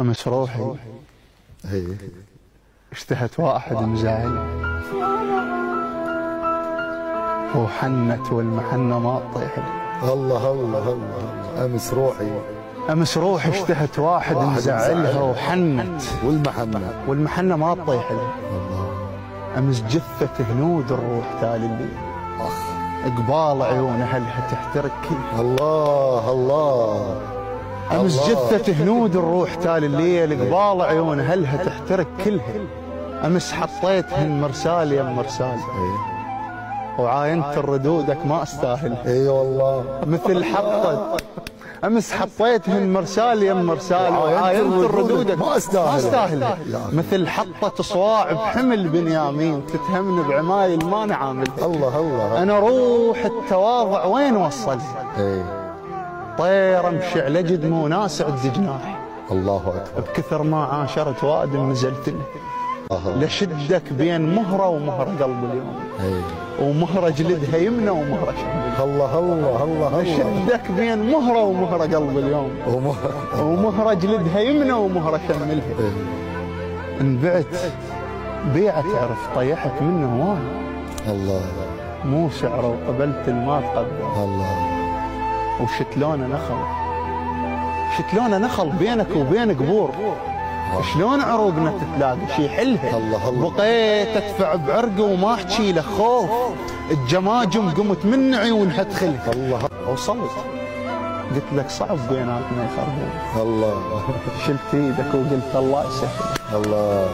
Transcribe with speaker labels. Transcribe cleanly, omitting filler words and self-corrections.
Speaker 1: أمس روحي اشتهت واحد مزعل وحنت والمحنة ما تطيح.
Speaker 2: الله الله الله. أمس روحي
Speaker 1: اشتهت واحد مزعلها وحنت والمحنة ما تطيح. أمس جثة هنود الروح تالي الليل قبال عيونها لها تحترك.
Speaker 2: الله الله.
Speaker 1: أمس جثة هنود الروح تالي الليل قبال عيونها لها تحترك كلها. أمس حطيتهن مرسال يا مرسال وعاينت الردودك ما استاهل.
Speaker 2: اي والله
Speaker 1: مثل حطت. أمس حطيتهن مرسال يا مرسال وعاينت الردودك
Speaker 2: ما استاهل.
Speaker 1: مثل حطت صواع بحمل بنيامين تتهمني بعمايل ما نعامل.
Speaker 2: الله الله.
Speaker 1: أنا روح التواضع وين وصل؟ طير امشي على جد مو ناس عد جناح.
Speaker 2: الله اكبر.
Speaker 1: بكثر ما عاشرت وادم نزلت له لشدك بين مهره ومهره قلب اليوم. ومهره جلدها يمنى ومهره شمال.
Speaker 2: الله الله الله.
Speaker 1: لشدك بين مهره ومهره قلب اليوم. ومهره جلدها يمنى ومهره شملها. انبعت بيعة تعرف طيحت منه هوان.
Speaker 2: الله.
Speaker 1: مو سعره وقبلت الما تقبل.
Speaker 2: الله.
Speaker 1: شتلونه نخل بينك وبين قبور. شلون عروقنا تتلاقى شي حلها.
Speaker 2: الله الله.
Speaker 1: بقيت ادفع بعرقه وما احكي له خوف. الجماجم قمت من عيونها تخلها.
Speaker 2: الله.
Speaker 1: وصلت قلت لك صعب بيناتنا يخربون.
Speaker 2: الله.
Speaker 1: شلت ايدك وقلت الله يسهل.
Speaker 2: الله.